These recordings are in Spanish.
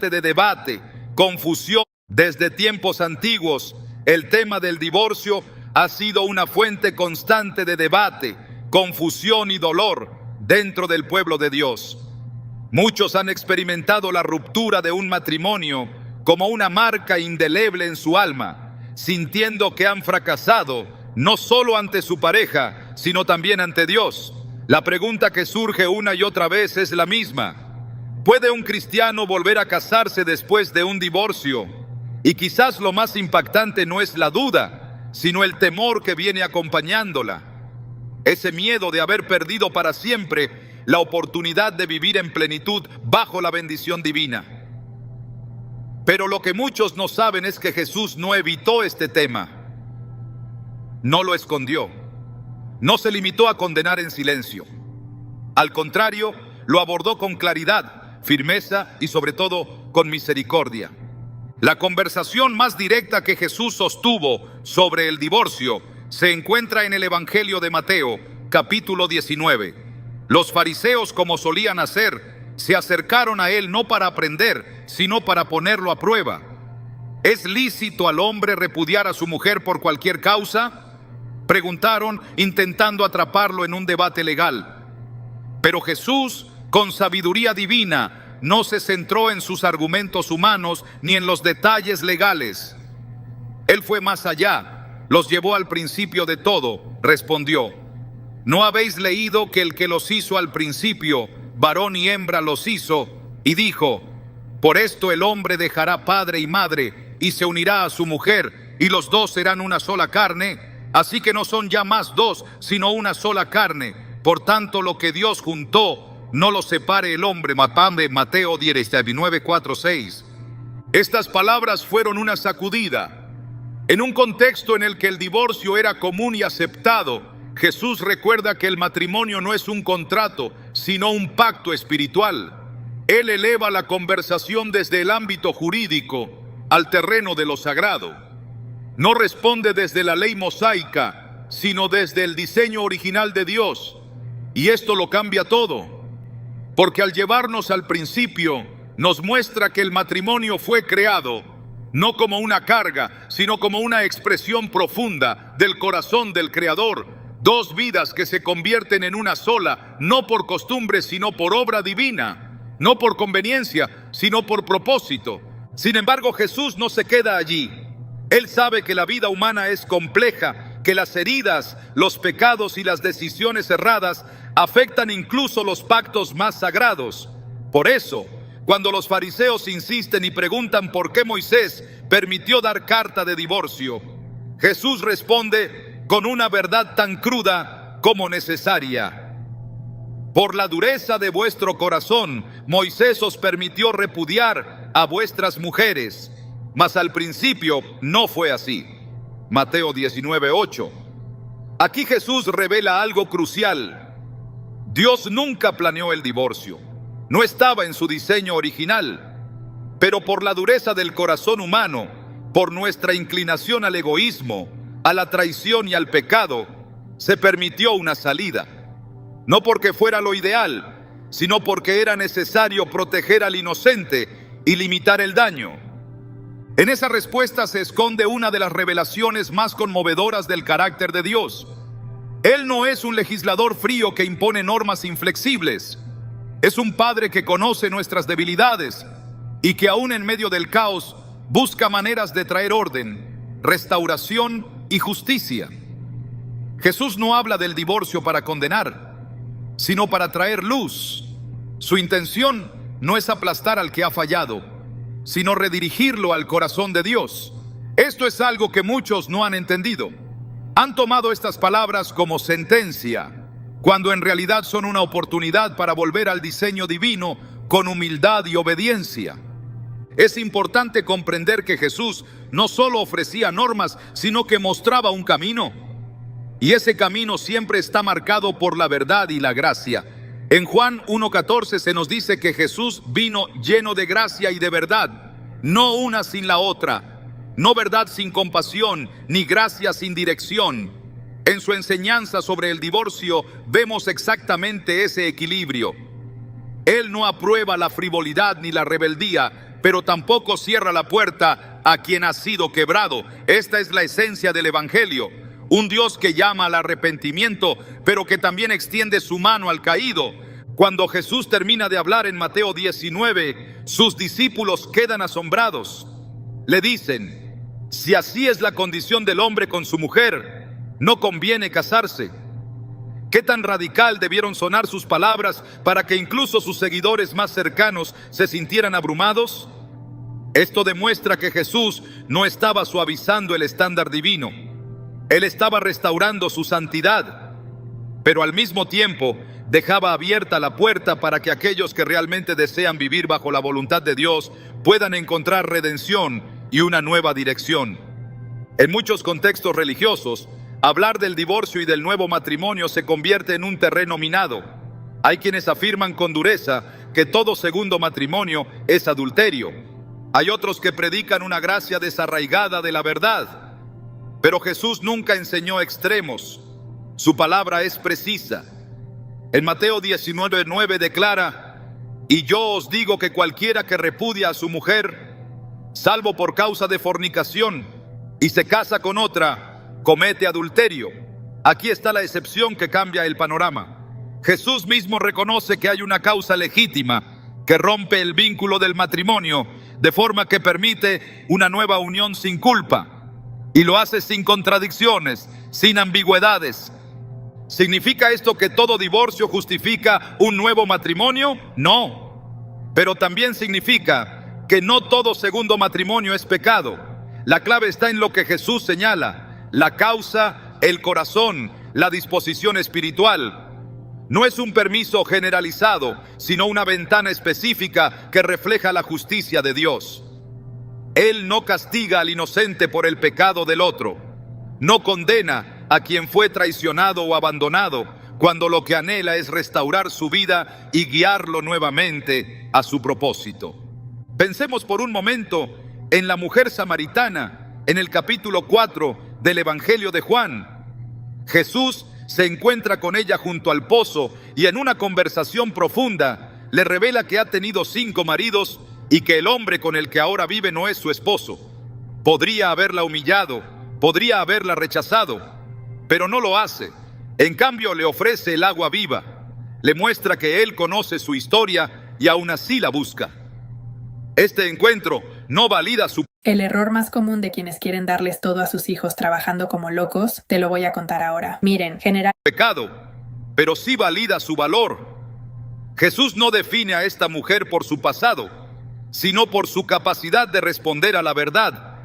de debate, confusión. Desde tiempos antiguos, el tema del divorcio ha sido una fuente constante de debate, confusión y dolor dentro del pueblo de Dios. Muchos han experimentado la ruptura de un matrimonio como una marca indeleble en su alma, sintiendo que han fracasado no solo ante su pareja, sino también ante Dios. La pregunta que surge una y otra vez es la misma: ¿puede un cristiano volver a casarse después de un divorcio? Y quizás lo más impactante no es la duda, sino el temor que viene acompañándola. Ese miedo de haber perdido para siempre la oportunidad de vivir en plenitud bajo la bendición divina. Pero lo que muchos no saben es que Jesús no evitó este tema. No lo escondió. No se limitó a condenar en silencio. Al contrario, lo abordó con claridad, firmeza y sobre todo con misericordia. La conversación más directa que Jesús sostuvo sobre el divorcio se encuentra en el Evangelio de Mateo, capítulo 19. Los fariseos, como solían hacer, se acercaron a él no para aprender, sino para ponerlo a prueba. ¿Es lícito al hombre repudiar a su mujer por cualquier causa?, preguntaron, intentando atraparlo en un debate legal. Pero Jesús, con sabiduría divina, no se centró en sus argumentos humanos ni en los detalles legales. Él fue más allá, los llevó al principio de todo. Respondió: ¿no habéis leído que el que los hizo al principio, varón y hembra los hizo? Y dijo: por esto el hombre dejará padre y madre y se unirá a su mujer, y los dos serán una sola carne. Así que no son ya más dos, sino una sola carne. Por tanto, lo que Dios juntó, no lo separe el hombre. Mateo 19, 4, 6. Estas palabras fueron una sacudida. En un contexto en el que el divorcio era común y aceptado, Jesús recuerda que el matrimonio no es un contrato, sino un pacto espiritual. Él eleva la conversación desde el ámbito jurídico al terreno de lo sagrado. No responde desde la ley mosaica, sino desde el diseño original de Dios. Y esto lo cambia todo, porque al llevarnos al principio, nos muestra que el matrimonio fue creado no como una carga, sino como una expresión profunda del corazón del Creador. Dos vidas que se convierten en una sola, no por costumbre, sino por obra divina, no por conveniencia, sino por propósito. Sin embargo, Jesús no se queda allí. Él sabe que la vida humana es compleja, que las heridas, los pecados y las decisiones erradas afectan incluso los pactos más sagrados. Por eso, cuando los fariseos insisten y preguntan por qué Moisés permitió dar carta de divorcio, Jesús responde con una verdad tan cruda como necesaria. Por la dureza de vuestro corazón, Moisés os permitió repudiar a vuestras mujeres, mas al principio no fue así. Mateo 19, 8. Aquí Jesús revela algo crucial. Dios nunca planeó el divorcio. No estaba en su diseño original. Pero por la dureza del corazón humano, por nuestra inclinación al egoísmo, a la traición y al pecado, se permitió una salida. No porque fuera lo ideal, sino porque era necesario proteger al inocente y limitar el daño. En esa respuesta se esconde una de las revelaciones más conmovedoras del carácter de Dios. Él no es un legislador frío que impone normas inflexibles. Es un Padre que conoce nuestras debilidades y que aún en medio del caos busca maneras de traer orden, restauración y justicia. Jesús no habla del divorcio para condenar, sino para traer luz. Su intención no es aplastar al que ha fallado, sino redirigirlo al corazón de Dios. Esto es algo que muchos no han entendido. Han tomado estas palabras como sentencia, cuando en realidad son una oportunidad para volver al diseño divino con humildad y obediencia. Es importante comprender que Jesús no solo ofrecía normas, sino que mostraba un camino. Y ese camino siempre está marcado por la verdad y la gracia. En Juan 1:14 se nos dice que Jesús vino lleno de gracia y de verdad, no una sin la otra. No verdad sin compasión, ni gracia sin dirección. En su enseñanza sobre el divorcio vemos exactamente ese equilibrio. Él no aprueba la frivolidad ni la rebeldía, pero tampoco cierra la puerta a quien ha sido quebrado. Esta es la esencia del Evangelio. Un Dios que llama al arrepentimiento, pero que también extiende su mano al caído. Cuando Jesús termina de hablar en Mateo 19, sus discípulos quedan asombrados. Le dicen: si así es la condición del hombre con su mujer, no conviene casarse. ¿Qué tan radical debieron sonar sus palabras para que incluso sus seguidores más cercanos se sintieran abrumados? Esto demuestra que Jesús no estaba suavizando el estándar divino. Él estaba restaurando su santidad, pero al mismo tiempo dejaba abierta la puerta para que aquellos que realmente desean vivir bajo la voluntad de Dios puedan encontrar redención y una nueva dirección. En muchos contextos religiosos, hablar del divorcio y del nuevo matrimonio se convierte en un terreno minado. Hay quienes afirman con dureza que todo segundo matrimonio es adulterio. Hay otros que predican una gracia desarraigada de la verdad. Pero Jesús nunca enseñó extremos. Su palabra es precisa. En Mateo 19:9 declara: y yo os digo que cualquiera que repudia a su mujer, salvo por causa de fornicación, y se casa con otra, comete adulterio. Aquí está la excepción que cambia el panorama. Jesús mismo reconoce que hay una causa legítima que rompe el vínculo del matrimonio, de forma que permite una nueva unión sin culpa. Y lo hace sin contradicciones, sin ambigüedades. ¿Significa esto que todo divorcio justifica un nuevo matrimonio? No. Pero también significa que no todo segundo matrimonio es pecado. La clave está en lo que Jesús señala: la causa, el corazón, la disposición espiritual. No es un permiso generalizado, sino una ventana específica que refleja la justicia de Dios. Él no castiga al inocente por el pecado del otro. No condena a quien fue traicionado o abandonado, cuando lo que anhela es restaurar su vida y guiarlo nuevamente a su propósito. Pensemos por un momento en la mujer samaritana en el capítulo 4 del Evangelio de Juan. Jesús se encuentra con ella junto al pozo y en una conversación profunda le revela que ha tenido 5 maridos y que el hombre con el que ahora vive no es su esposo. Podría haberla humillado, podría haberla rechazado, pero no lo hace. En cambio, le ofrece el agua viva, le muestra que él conoce su historia y aún así la busca. Este encuentro no valida su El error más común de quienes quieren darles todo a sus hijos trabajando como locos, te lo voy a contar ahora. Miren, pecado, pero sí valida su valor. Jesús no define a esta mujer por su pasado, sino por su capacidad de responder a la verdad.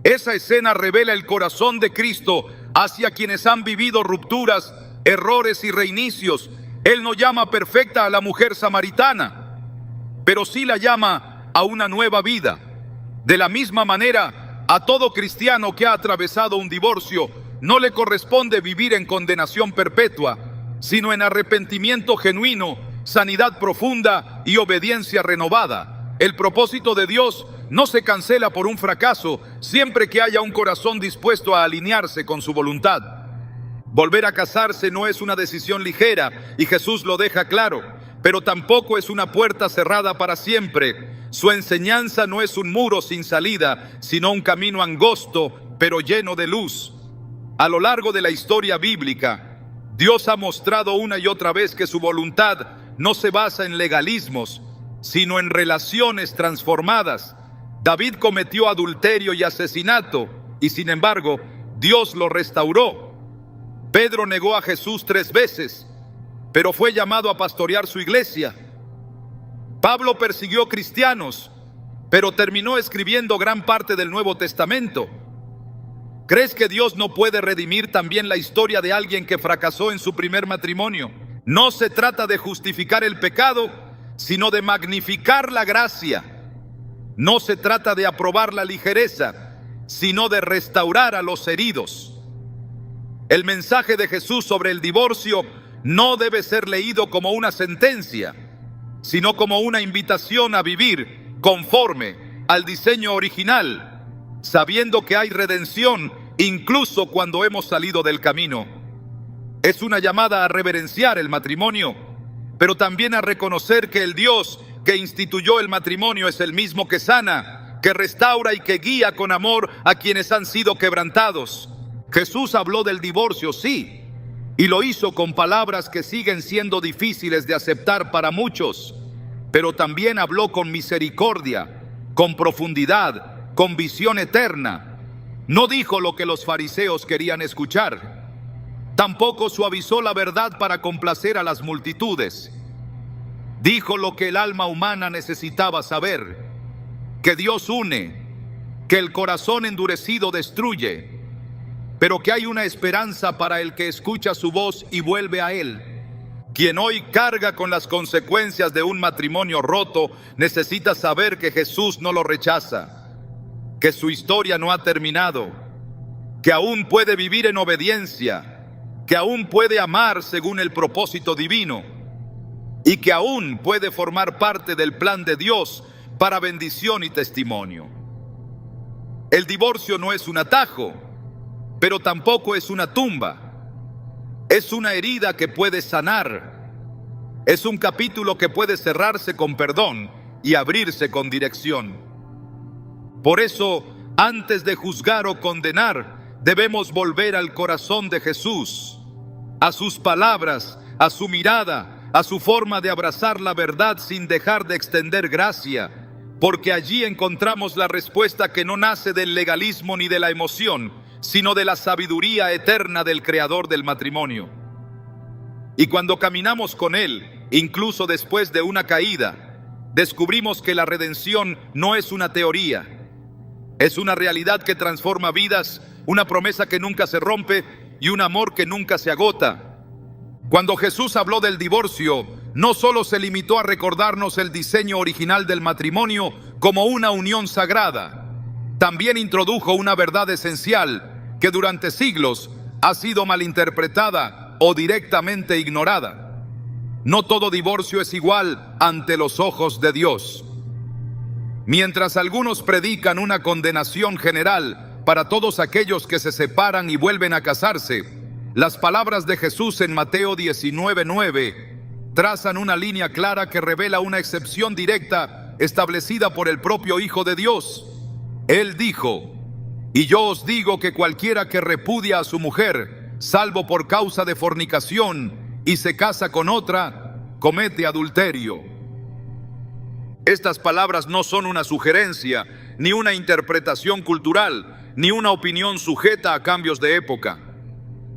Esa escena revela el corazón de Cristo hacia quienes han vivido rupturas, errores y reinicios. Él no llama perfecta a la mujer samaritana, pero sí la llama a una nueva vida. De la misma manera, a todo cristiano que ha atravesado un divorcio, no le corresponde vivir en condenación perpetua, sino en arrepentimiento genuino, sanidad profunda y obediencia renovada. El propósito de Dios no se cancela por un fracaso, siempre que haya un corazón dispuesto a alinearse con su voluntad. Volver a casarse no es una decisión ligera, y Jesús lo deja claro, pero tampoco es una puerta cerrada para siempre. Su enseñanza no es un muro sin salida, sino un camino angosto, pero lleno de luz. A lo largo de la historia bíblica, Dios ha mostrado una y otra vez que su voluntad no se basa en legalismos, sino en relaciones transformadas. David cometió adulterio y asesinato, y sin embargo, Dios lo restauró. Pedro negó a Jesús 3 veces, pero fue llamado a pastorear su iglesia. Pablo persiguió cristianos, pero terminó escribiendo gran parte del Nuevo Testamento. ¿Crees que Dios no puede redimir también la historia de alguien que fracasó en su primer matrimonio? No se trata de justificar el pecado, sino de magnificar la gracia. No se trata de aprobar la ligereza, sino de restaurar a los heridos. El mensaje de Jesús sobre el divorcio no debe ser leído como una sentencia, sino como una invitación a vivir conforme al diseño original, sabiendo que hay redención incluso cuando hemos salido del camino. Es una llamada a reverenciar el matrimonio, pero también a reconocer que el Dios que instituyó el matrimonio es el mismo que sana, que restaura y que guía con amor a quienes han sido quebrantados. Jesús habló del divorcio, sí, y lo hizo con palabras que siguen siendo difíciles de aceptar para muchos, pero también habló con misericordia, con profundidad, con visión eterna. No dijo lo que los fariseos querían escuchar. Tampoco suavizó la verdad para complacer a las multitudes. Dijo lo que el alma humana necesitaba saber: que Dios une, que el corazón endurecido destruye, pero que hay una esperanza para el que escucha su voz y vuelve a Él. Quien hoy carga con las consecuencias de un matrimonio roto necesita saber que Jesús no lo rechaza, que su historia no ha terminado, que aún puede vivir en obediencia, que aún puede amar según el propósito divino y que aún puede formar parte del plan de Dios para bendición y testimonio. El divorcio no es un atajo, pero tampoco es una tumba. Es una herida que puede sanar. Es un capítulo que puede cerrarse con perdón y abrirse con dirección. Por eso, antes de juzgar o condenar, debemos volver al corazón de Jesús, a sus palabras, a su mirada, a su forma de abrazar la verdad sin dejar de extender gracia, porque allí encontramos la respuesta que no nace del legalismo ni de la emoción, sino de la sabiduría eterna del Creador del matrimonio. Y cuando caminamos con Él, incluso después de una caída, descubrimos que la redención no es una teoría, es una realidad que transforma vidas, una promesa que nunca se rompe y un amor que nunca se agota. Cuando Jesús habló del divorcio, no solo se limitó a recordarnos el diseño original del matrimonio como una unión sagrada, también introdujo una verdad esencial que durante siglos ha sido malinterpretada o directamente ignorada. No todo divorcio es igual ante los ojos de Dios. Mientras algunos predican una condenación general para todos aquellos que se separan y vuelven a casarse, las palabras de Jesús en Mateo 19:9 trazan una línea clara que revela una excepción directa establecida por el propio Hijo de Dios. Él dijo: y yo os digo que cualquiera que repudia a su mujer, salvo por causa de fornicación, y se casa con otra, comete adulterio. Estas palabras no son una sugerencia, ni una interpretación cultural, ni una opinión sujeta a cambios de época.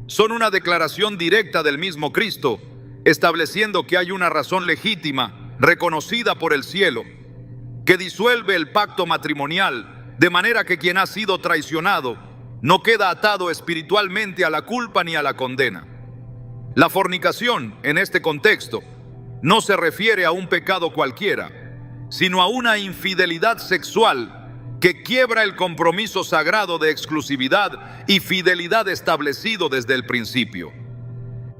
Son una declaración directa del mismo Cristo, estableciendo que hay una razón legítima, reconocida por el cielo, que disuelve el pacto matrimonial, de manera que quien ha sido traicionado no queda atado espiritualmente a la culpa ni a la condena. La fornicación, en este contexto, no se refiere a un pecado cualquiera, sino a una infidelidad sexual que quiebra el compromiso sagrado de exclusividad y fidelidad establecido desde el principio.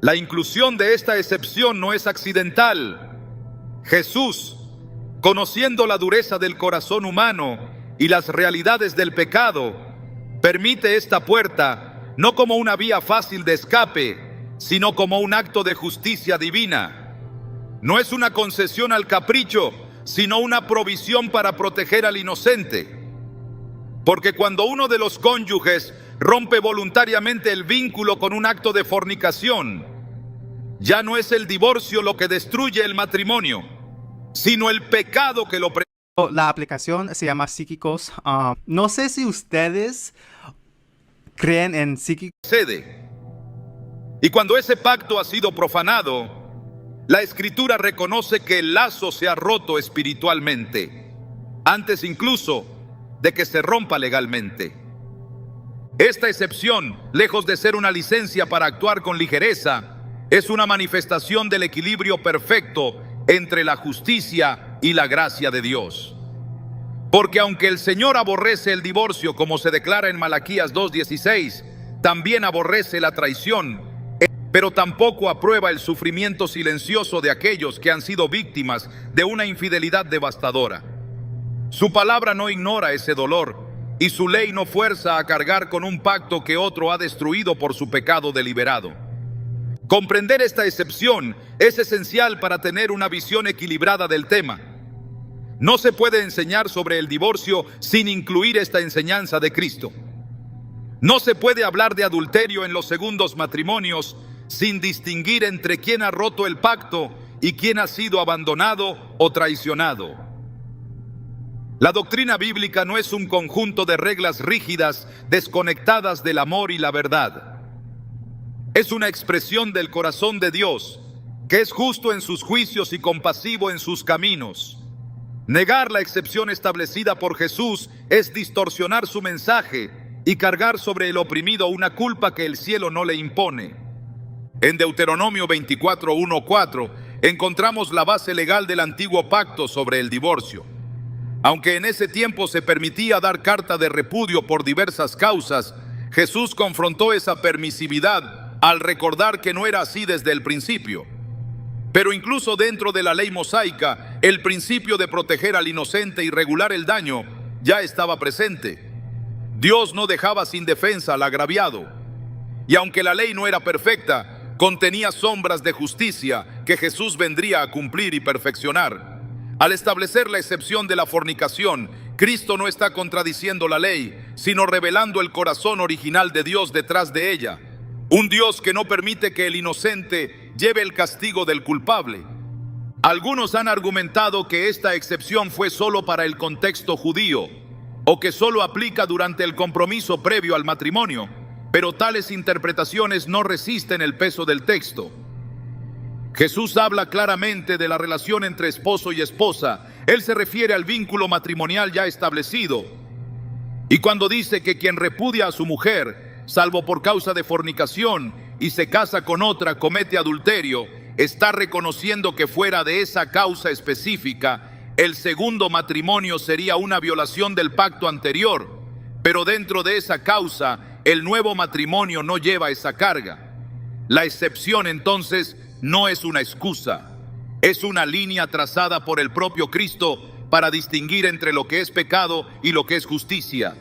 La inclusión de esta excepción no es accidental. Jesús, conociendo la dureza del corazón humano y las realidades del pecado, permite esta puerta no como una vía fácil de escape, sino como un acto de justicia divina. No es una concesión al capricho, sino una provisión para proteger al inocente. Porque cuando uno de los cónyuges rompe voluntariamente el vínculo con un acto de fornicación, ya no es el divorcio lo que destruye el matrimonio, sino el pecado que lo La aplicación se llama Psíquicos. No sé si ustedes creen en psíquicos. Y cuando ese pacto ha sido profanado, la Escritura reconoce que el lazo se ha roto espiritualmente, antes incluso de que se rompa legalmente. Esta excepción, lejos de ser una licencia para actuar con ligereza, es una manifestación del equilibrio perfecto entre la justicia y la gracia de Dios. Porque aunque el Señor aborrece el divorcio, como se declara en Malaquías 2:16, también aborrece la traición, pero tampoco aprueba el sufrimiento silencioso de aquellos que han sido víctimas de una infidelidad devastadora. Su palabra no ignora ese dolor y su ley no fuerza a cargar con un pacto que otro ha destruido por su pecado deliberado. Comprender esta excepción es esencial para tener una visión equilibrada del tema. No se puede enseñar sobre el divorcio sin incluir esta enseñanza de Cristo. No se puede hablar de adulterio en los segundos matrimonios sin distinguir entre quién ha roto el pacto y quién ha sido abandonado o traicionado. La doctrina bíblica no es un conjunto de reglas rígidas desconectadas del amor y la verdad. Es una expresión del corazón de Dios, que es justo en sus juicios y compasivo en sus caminos. Negar la excepción establecida por Jesús es distorsionar su mensaje y cargar sobre el oprimido una culpa que el cielo no le impone. En Deuteronomio 24:1-4 encontramos la base legal del antiguo pacto sobre el divorcio. Aunque en ese tiempo se permitía dar carta de repudio por diversas causas, Jesús confrontó esa permisividad al recordar que no era así desde el principio. Pero incluso dentro de la ley mosaica, el principio de proteger al inocente y regular el daño ya estaba presente. Dios no dejaba sin defensa al agraviado. Y aunque la ley no era perfecta, contenía sombras de justicia que Jesús vendría a cumplir y perfeccionar. Al establecer la excepción de la fornicación, Cristo no está contradiciendo la ley, sino revelando el corazón original de Dios detrás de ella. Un Dios que no permite que el inocente lleve el castigo del culpable. Algunos han argumentado que esta excepción fue solo para el contexto judío, o que solo aplica durante el compromiso previo al matrimonio, pero tales interpretaciones no resisten el peso del texto. Jesús habla claramente de la relación entre esposo y esposa. Él se refiere al vínculo matrimonial ya establecido. Y cuando dice que quien repudia a su mujer, salvo por causa de fornicación, y se casa con otra, comete adulterio, está reconociendo que fuera de esa causa específica, el segundo matrimonio sería una violación del pacto anterior. Pero dentro de esa causa, el nuevo matrimonio no lleva esa carga. La excepción entonces no es una excusa, es una línea trazada por el propio Cristo para distinguir entre lo que es pecado y lo que es justicia.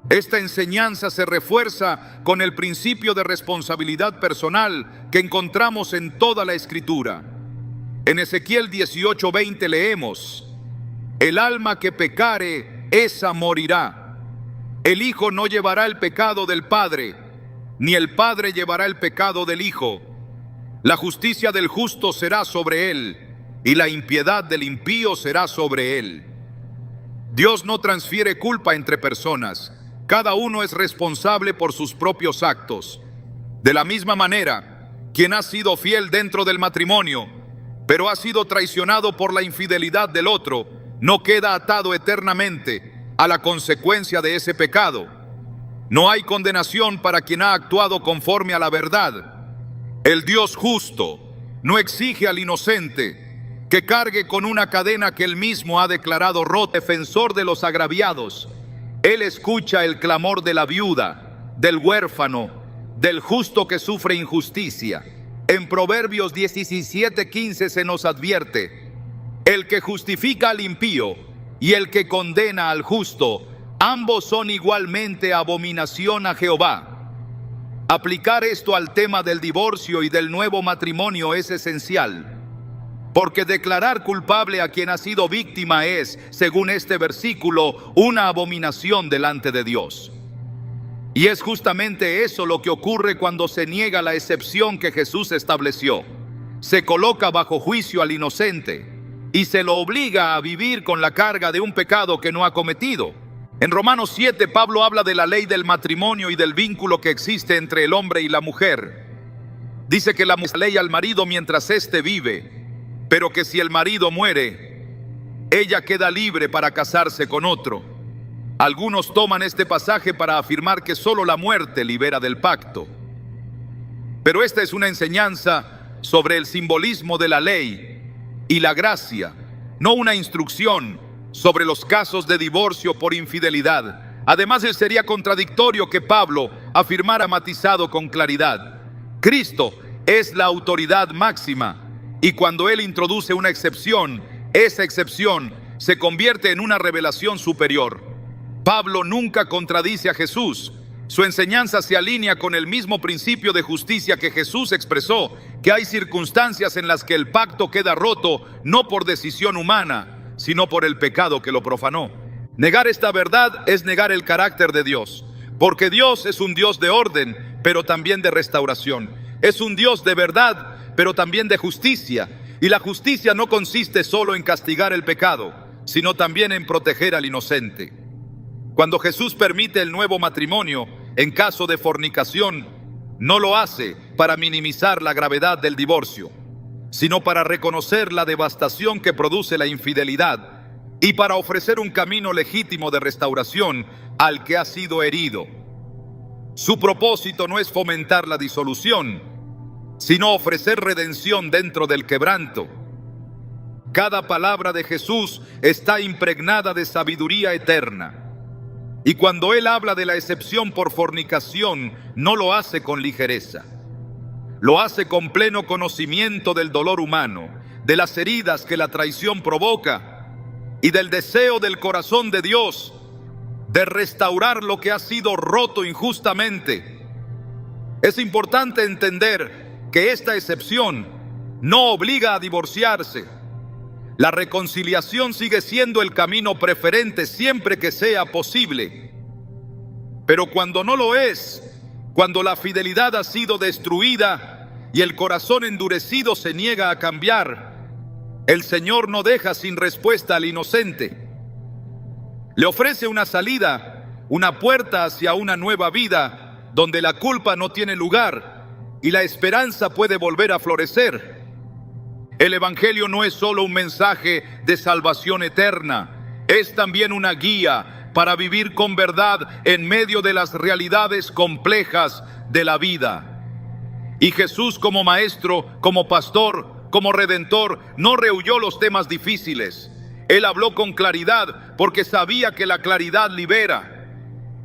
Esta enseñanza se refuerza con el principio de responsabilidad personal que encontramos en toda la Escritura. En Ezequiel 18:20 leemos: el alma que pecare, esa morirá. El hijo no llevará el pecado del padre, ni el padre llevará el pecado del hijo. La justicia del justo será sobre él, y la impiedad del impío será sobre él. Dios no transfiere culpa entre personas. Cada uno es responsable por sus propios actos. De la misma manera, quien ha sido fiel dentro del matrimonio, pero ha sido traicionado por la infidelidad del otro, no queda atado eternamente a la consecuencia de ese pecado. No hay condenación para quien ha actuado conforme a la verdad. El Dios justo no exige al inocente que cargue con una cadena que él mismo ha declarado rota. Defensor de los agraviados, él escucha el clamor de la viuda, del huérfano, del justo que sufre injusticia. En Proverbios 17:15 se nos advierte: el que justifica al impío y el que condena al justo, ambos son igualmente abominación a Jehová. Aplicar esto al tema del divorcio y del nuevo matrimonio es esencial, porque declarar culpable a quien ha sido víctima es, según este versículo, una abominación delante de Dios. Y es justamente eso lo que ocurre cuando se niega la excepción que Jesús estableció. Se coloca bajo juicio al inocente y se lo obliga a vivir con la carga de un pecado que no ha cometido. En Romanos 7, Pablo habla de la ley del matrimonio y del vínculo que existe entre el hombre y la mujer. Dice que la mujer ley al marido mientras éste vive, pero que si el marido muere, ella queda libre para casarse con otro. Algunos toman este pasaje para afirmar que solo la muerte libera del pacto. Pero esta es una enseñanza sobre el simbolismo de la ley y la gracia, no una instrucción sobre los casos de divorcio por infidelidad. Además, sería contradictorio que Pablo afirmara matizado con claridad: Cristo es la autoridad máxima, y cuando Él introduce una excepción, esa excepción se convierte en una revelación superior. Pablo nunca contradice a Jesús. Su enseñanza se alinea con el mismo principio de justicia que Jesús expresó, que hay circunstancias en las que el pacto queda roto no por decisión humana, sino por el pecado que lo profanó. Negar esta verdad es negar el carácter de Dios, porque Dios es un Dios de orden, pero también de restauración. Es un Dios de verdad, pero también de justicia. Y la justicia no consiste solo en castigar el pecado, sino también en proteger al inocente. Cuando Jesús permite el nuevo matrimonio en caso de fornicación, no lo hace para minimizar la gravedad del divorcio, sino para reconocer la devastación que produce la infidelidad y para ofrecer un camino legítimo de restauración al que ha sido herido. Su propósito no es fomentar la disolución, sino ofrecer redención dentro del quebranto. Cada palabra de Jesús está impregnada de sabiduría eterna. Y cuando Él habla de la excepción por fornicación, no lo hace con ligereza. Lo hace con pleno conocimiento del dolor humano, de las heridas que la traición provoca y del deseo del corazón de Dios de restaurar lo que ha sido roto injustamente. Es importante entender que esta excepción no obliga a divorciarse. La reconciliación sigue siendo el camino preferente siempre que sea posible. Pero cuando no lo es, cuando la fidelidad ha sido destruida y el corazón endurecido se niega a cambiar, el Señor no deja sin respuesta al inocente. Le ofrece una salida, una puerta hacia una nueva vida, donde la culpa no tiene lugar y la esperanza puede volver a florecer. El Evangelio no es solo un mensaje de salvación eterna, es también una guía para vivir con verdad en medio de las realidades complejas de la vida. Y Jesús, como maestro, como pastor, como redentor, no rehuyó los temas difíciles. Él habló con claridad porque sabía que la claridad libera.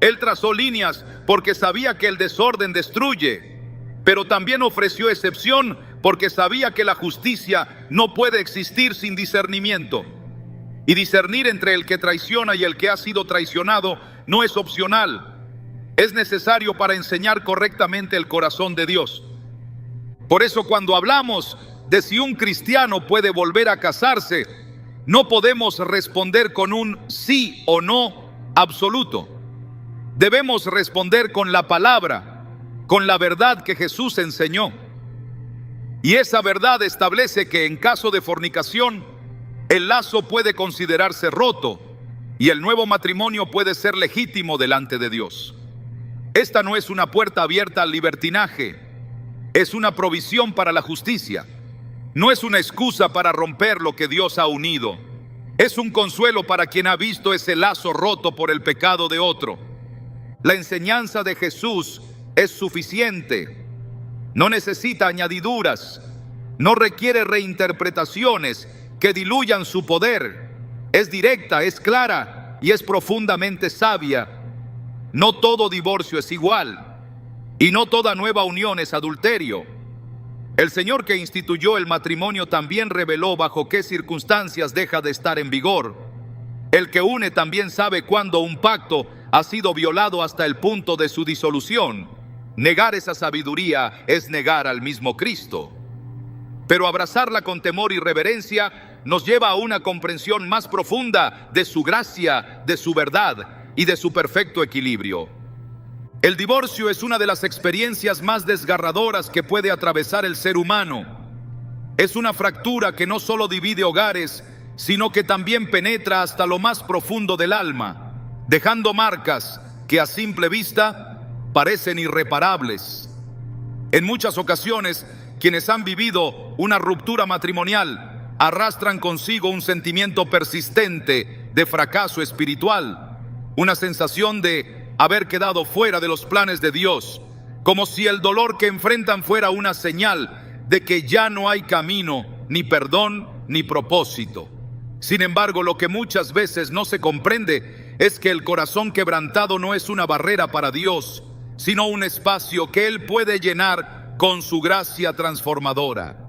Él trazó líneas porque sabía que el desorden destruye, pero también ofreció excepción porque sabía que la justicia no puede existir sin discernimiento. Y discernir entre el que traiciona y el que ha sido traicionado no es opcional. Es necesario para enseñar correctamente el corazón de Dios. Por eso cuando hablamos de si un cristiano puede volver a casarse, no podemos responder con un sí o no absoluto. Debemos responder con la palabra, con la verdad que Jesús enseñó. Y esa verdad establece que en caso de fornicación, el lazo puede considerarse roto y el nuevo matrimonio puede ser legítimo delante de Dios. Esta no es una puerta abierta al libertinaje, es una provisión para la justicia. No es una excusa para romper lo que Dios ha unido. Es un consuelo para quien ha visto ese lazo roto por el pecado de otro. La enseñanza de Jesús es suficiente. No necesita añadiduras. No requiere reinterpretaciones que diluyan su poder. Es directa, es clara y es profundamente sabia. No todo divorcio es igual y no toda nueva unión es adulterio. El Señor que instituyó el matrimonio también reveló bajo qué circunstancias deja de estar en vigor. El que une también sabe cuándo un pacto ha sido violado hasta el punto de su disolución. Negar esa sabiduría es negar al mismo Cristo. Pero abrazarla con temor y reverencia nos lleva a una comprensión más profunda de su gracia, de su verdad y de su perfecto equilibrio. El divorcio es una de las experiencias más desgarradoras que puede atravesar el ser humano. Es una fractura que no solo divide hogares, sino que también penetra hasta lo más profundo del alma, dejando marcas que a simple vista parecen irreparables. En muchas ocasiones, quienes han vivido una ruptura matrimonial arrastran consigo un sentimiento persistente de fracaso espiritual, una sensación de haber quedado fuera de los planes de Dios, como si el dolor que enfrentan fuera una señal de que ya no hay camino, ni perdón, ni propósito. Sin embargo, lo que muchas veces no se comprende es que el corazón quebrantado no es una barrera para Dios, sino un espacio que Él puede llenar con su gracia transformadora.